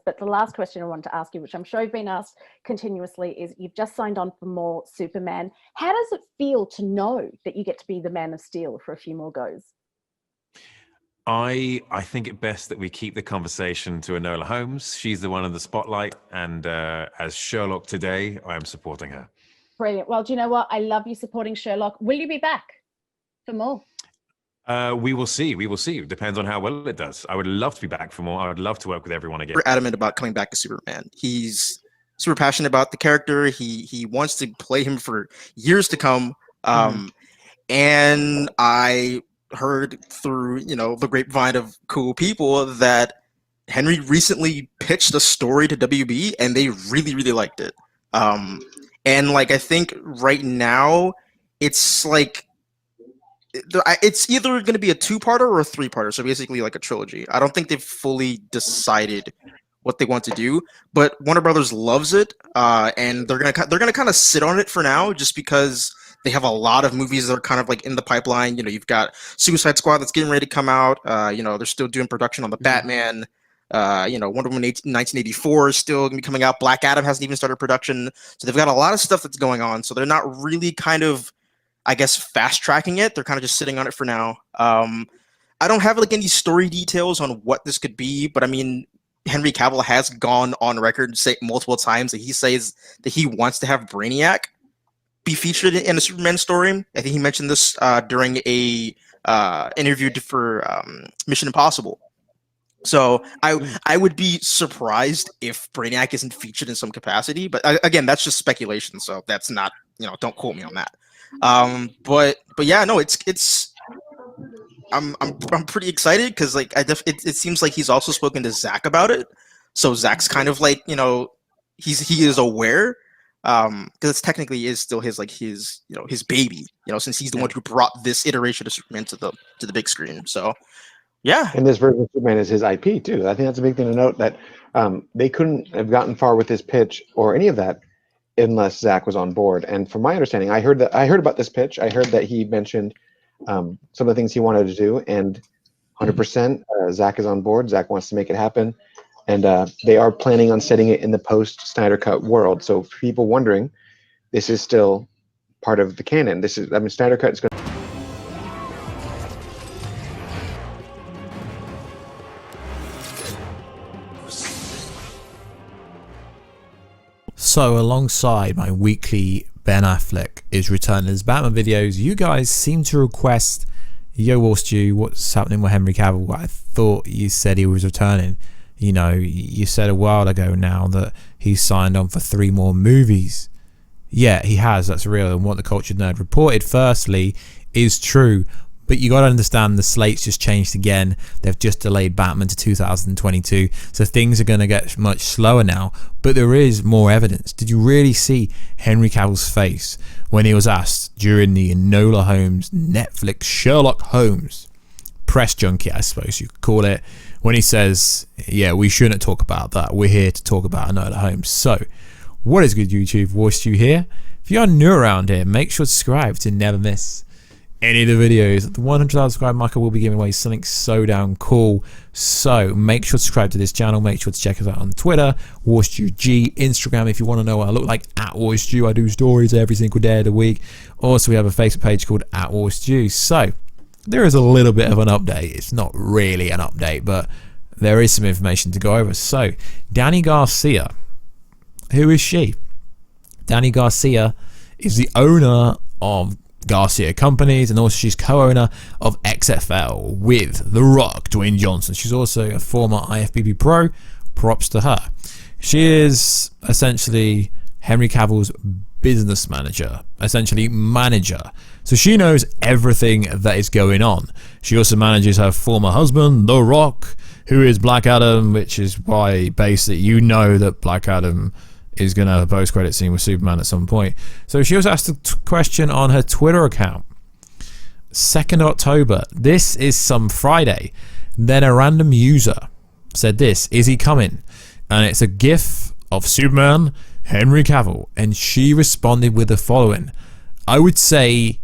But the last question I want to ask you, which I'm sure you've been asked continuously, is you've just signed on for more Superman. How does it feel to know that you get to be the Man of Steel for a few more goes? I think it best that we keep the conversation to Enola Holmes. She's the one in the spotlight, and as Sherlock today, I am supporting her. Brilliant. Well, do you know what? I love you supporting Sherlock. Will you be back for more? We will see. We will see. It depends on how well it does. I would love to be back for more. I would love to work with everyone again. We're adamant about coming back to Superman. He's super passionate about the character. He wants to play him for years to come. And I heard through, the grapevine of cool people that Henry recently pitched a story to WB and they really, really liked it. And I think right now it's it's either going to be a 2-parter or a 3-parter. So basically a trilogy. I don't think they've fully decided what they want to do, but Warner Brothers loves it. And they're going to kind of sit on it for now, just because they have a lot of movies that are kind of in the pipeline. You've got Suicide Squad that's getting ready to come out. They're still doing production on the Batman. Wonder Woman 1984 is still gonna be coming out. Black Adam hasn't even started production. So they've got a lot of stuff that's going on. So they're not really kind of, I guess, fast tracking it. They're kind of just sitting on it for now. I don't have any story details on what this could be, but I mean, Henry Cavill has gone on record to say multiple times that he says that he wants to have Brainiac be featured in a Superman story. I think he mentioned this during a interview for Mission Impossible. So I would be surprised if Brainiac isn't featured in some capacity, but again, that's just speculation. So that's not, don't quote me on that. But yeah, no, I'm pretty excited because it seems like he's also spoken to Zach about it. So Zach's kind of he is aware. Because technically is still his his baby, since he's the one who brought this iteration of Superman to the big screen. So yeah, and this version of Superman is his IP too. I think that's a big thing to note, that they couldn't have gotten far with this pitch or any of that unless Zach was on board. And from my understanding, I heard about this pitch. I heard that he mentioned some of the things he wanted to do, and 100% Zach is on board. Zach wants to make it happen. And they are planning on setting it in the post-Snyder Cut world. So for people wondering, this is still part of the canon. Snyder Cut is going to... So alongside my weekly Ben Affleck is returning as Batman videos, you guys seem to request, yo, War Stew, what's happening with Henry Cavill? I thought you said he was returning. You said a while ago now that he's signed on for 3 more movies. Yeah, he has. That's real. And what the Cultured Nerd reported, firstly, is true. But you got to understand the slate's just changed again. They've just delayed Batman to 2022. So things are going to get much slower now. But there is more evidence. Did you really see Henry Cavill's face when he was asked during the Enola Holmes Netflix Sherlock Holmes press junket, I suppose you could call it, when he says, yeah, we shouldn't talk about that. We're here to talk about Enola Holmes. So, what is good, YouTube? War Stew here. If you are new around here, make sure to subscribe to never miss any of the videos. At the 100,000 subscribe marker, will be giving away something so damn cool. So, make sure to subscribe to this channel. Make sure to check us out on Twitter, War Stew G, Instagram, if you want to know what I look like, at War Stew. I do stories every single day of the week. Also, we have a Facebook page called at War Stew. So, there is a little bit of an update. It's not really an update, but there is some information to go over. So, Dany Garcia, who is she? Dany Garcia is the owner of Garcia Companies, and also she's co-owner of XFL with The Rock, Dwayne Johnson. She's also a former IFBB pro. Props to her. She is essentially Henry Cavill's business manager, essentially manager. So she knows everything that is going on. She also manages her former husband, The Rock, who is Black Adam, which is why basically you know that Black Adam is going to have a post-credit scene with Superman at some point. So she was asked a question on her Twitter account. 2nd October. This is some Friday. Then a random user said this, is he coming? And it's a gif of Superman, Henry Cavill. And she responded with the following. I would say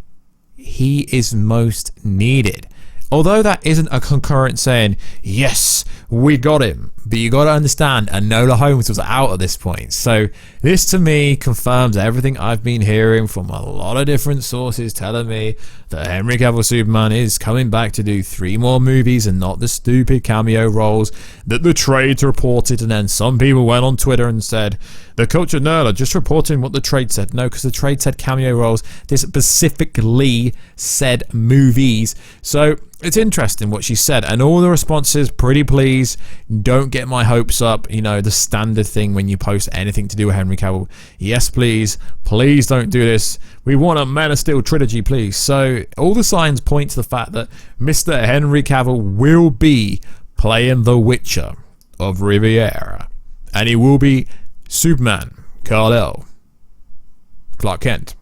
he is most needed. Although that isn't a concurrent saying, yes, we got him. But you got to understand, Enola Holmes was out at this point. So this to me confirms everything I've been hearing from a lot of different sources telling me that Henry Cavill Superman is coming back to do 3 more movies and not the stupid cameo roles that the trades reported. And then some people went on Twitter and said, the Culture Nerd are just reporting what the trade said. No, because the trade said cameo roles. They specifically said movies. So it's interesting what she said, and all the responses, pretty please, don't get my hopes up, you know, the standard thing when you post anything to do with Henry Cavill. Yes, please don't do this. We want a Man of Steel trilogy, please. So all the signs point to the fact that Mr. Henry Cavill will be playing the Witcher of Riviera, and he will be Superman, Kal-El, Clark Kent,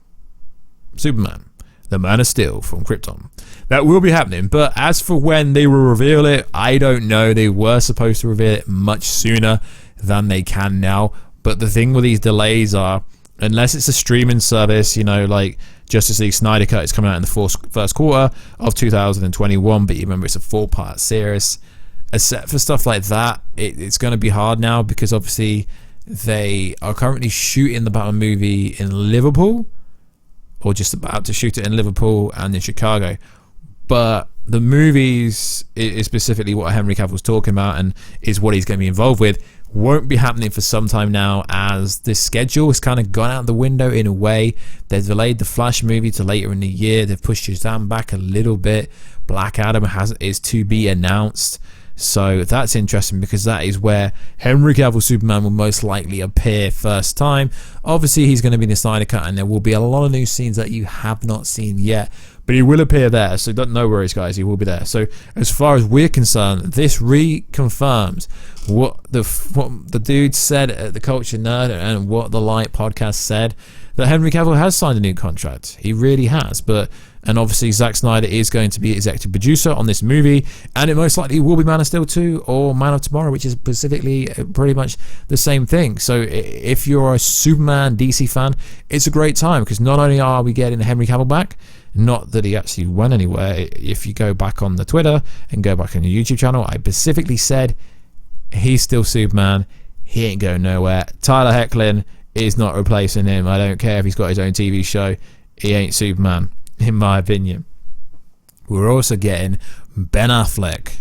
Superman, the Man of Steel from Krypton. That will be happening, but as for when they will reveal it, I don't know. They were supposed to reveal it much sooner than they can now, but the thing with these delays are, unless it's a streaming service, you know, like Justice League Snyder Cut is coming out in the first quarter of 2021, but you remember it's a 4-part series. Except for stuff like that, it's going to be hard now, because obviously they are currently shooting the Batman movie in Liverpool, or just about to shoot it in Liverpool and in Chicago. But the movies is specifically what Henry Cavill's talking about and is what he's going to be involved with, won't be happening for some time now, as this schedule has kind of gone out the window in a way. They've delayed the Flash movie to later in the year. They've pushed Shazam back a little bit. Black Adam is to be announced. So that's interesting, because that is where Henry Cavill Superman will most likely appear first time. Obviously, he's going to be in the Snyder Cut, and there will be a lot of new scenes that you have not seen yet, but he will appear there. So no worries, guys, he will be there. So as far as we're concerned, this reconfirms what the dude said at the Culture Nerd and what the Light podcast said, that Henry Cavill has signed a new contract. He really has. And obviously Zack Snyder is going to be executive producer on this movie, and it most likely will be Man of Steel 2 or Man of Tomorrow, which is specifically pretty much the same thing. So if you're a Superman DC fan, it's a great time, because not only are we getting Henry Cavill back, not that he actually went anywhere. If you go back on the Twitter and go back on the YouTube channel, I specifically said he's still Superman. He ain't going nowhere. Tyler Hoechlin is not replacing him. I don't care if he's got his own TV show. He ain't Superman, in my opinion. We're also getting Ben Affleck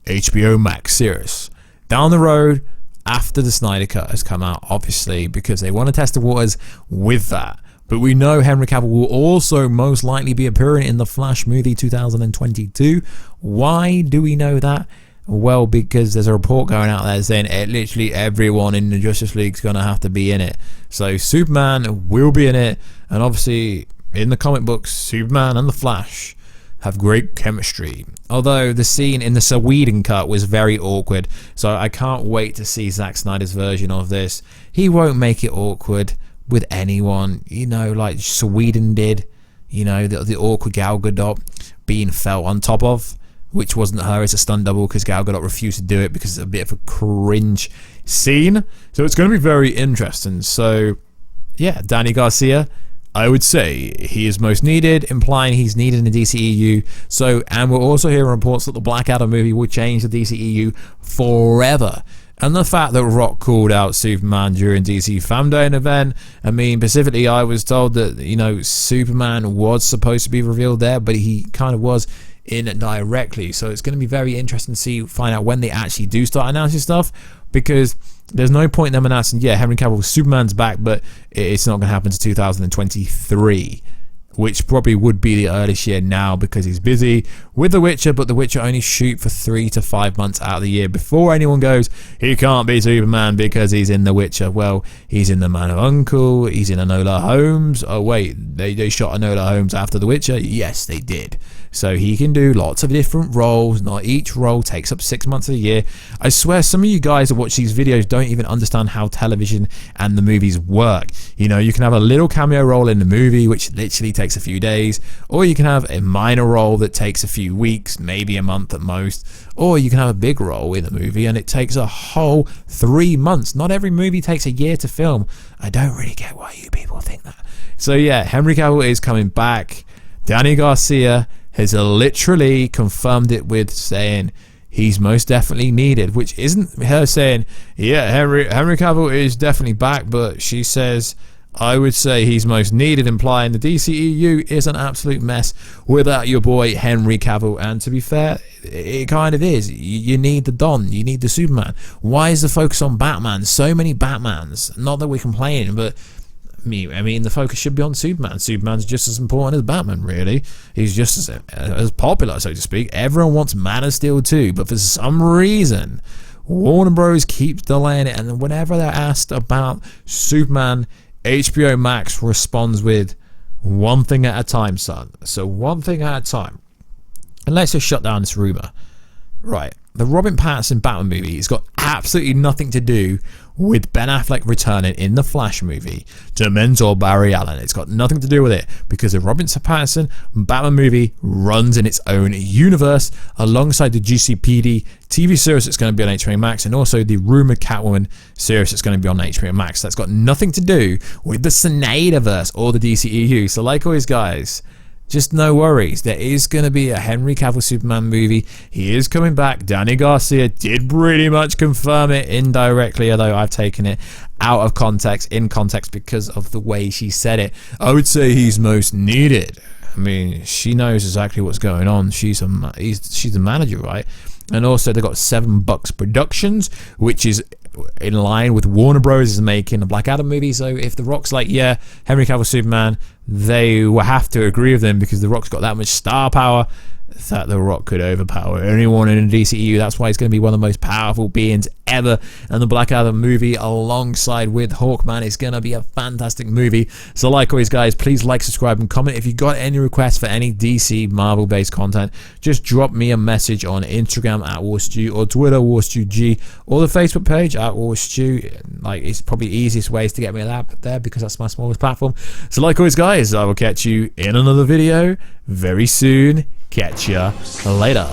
HBO Max series down the road after the Snyder Cut has come out, obviously, because they want to test the waters with that. But we know Henry Cavill will also most likely be appearing in the Flash movie 2022. Why do we know that? Well, because there's a report going out there saying literally everyone in the Justice League is going to have to be in it. So Superman will be in it, and obviously in the comic books, Superman and the Flash have great chemistry. Although the scene in the Sweden cut was very awkward, so I can't wait to see Zack Snyder's version of this. He won't make it awkward with anyone, you know, like Sweden did. You know, the awkward Gal Gadot being felt on top of, which wasn't her as a stunt double, because Gal Gadot refused to do it because it's a bit of a cringe scene. So it's going to be very interesting. So yeah, Dany Garcia, I would say he is most needed, implying he's needed in the DCEU. So, and we're also hearing reports that the Black Adam movie will change the DCEU forever. And the fact that Rock called out Superman during DC Fan Day event, I mean, specifically I was told that, you know, Superman was supposed to be revealed there, but he kind of was indirectly. So it's going to be very interesting to find out when they actually do start announcing stuff, because there's no point in them announcing, yeah, Henry Cavill Superman's back, but it's not going to happen to 2023, which probably would be the earliest year now, because he's busy with The Witcher, but The Witcher only shoot for 3 to 5 months out of the year before anyone goes, he can't be Superman because he's in The Witcher. Well, he's in The Man of Uncle, he's in Enola Holmes. Oh wait, they shot Enola Holmes after The Witcher? Yes, they did. So he can do lots of different roles. Not each role takes up 6 months of the year. I swear some of you guys that watch these videos don't even understand how television and the movies work. You know, you can have a little cameo role in the movie, which literally takes a few days, or you can have a minor role that takes a few weeks, maybe a month at most, or you can have a big role in the movie and it takes a whole 3 months. Not every movie takes a year to film. I don't really get why you people think that. So yeah, Henry Cavill is coming back. Dany Garcia has literally confirmed it with saying he's most definitely needed, which isn't her saying, yeah, Henry Cavill is definitely back, but she says, I would say he's most needed, implying the DCEU is an absolute mess without your boy Henry Cavill. And to be fair, it kind of is. You need the Don, you need the Superman. Why is the focus on Batman? So many Batmans. Not that we're complaining, but I mean, the focus should be on Superman. Superman's just as important as Batman, really. He's just as popular, so to speak. Everyone wants Man of Steel too, but for some reason, Warner Bros. Keeps delaying it, and whenever they're asked about Superman, HBO Max responds with one thing at a time, son. So one thing at a time. And let's just shut down this rumor. Right. The Robert Pattinson Batman movie has got absolutely nothing to do with Ben Affleck returning in the Flash movie to mentor Barry Allen. It's got nothing to do with it because the Robert Pattinson Batman movie runs in its own universe alongside the GCPD TV series that's going to be on HBO Max and also the rumored Catwoman series that's going to be on HBO Max. That's got nothing to do with the Snyderverse or the DCEU. So like always, guys, just no worries. There is going to be a Henry Cavill Superman movie. He is coming back. Dany Garcia did pretty much confirm it indirectly, although I've taken it out of context, in context, because of the way she said it. I would say he's most needed. I mean, she knows exactly what's going on. She's the manager, right? And also they've got $7 Productions, which is in line with Warner Bros. Is making a Black Adam movie. So if The Rock's like, yeah, Henry Cavill Superman, they will have to agree with them because The Rock's got that much star power that The Rock could overpower anyone in the DCEU. That's why he's going to be one of the most powerful beings ever. And the Black Adam movie alongside with Hawkman is going to be a fantastic movie. So like always, guys, please like, subscribe, and comment. If you got any requests for any DC Marvel based content, just drop me a message on Instagram at WarStew or Twitter WarStewG or the Facebook page at WarStew. Like, it's probably the easiest ways to get me there because that's my smallest platform. So like always, guys, I will catch you in another video very soon. Catch ya later.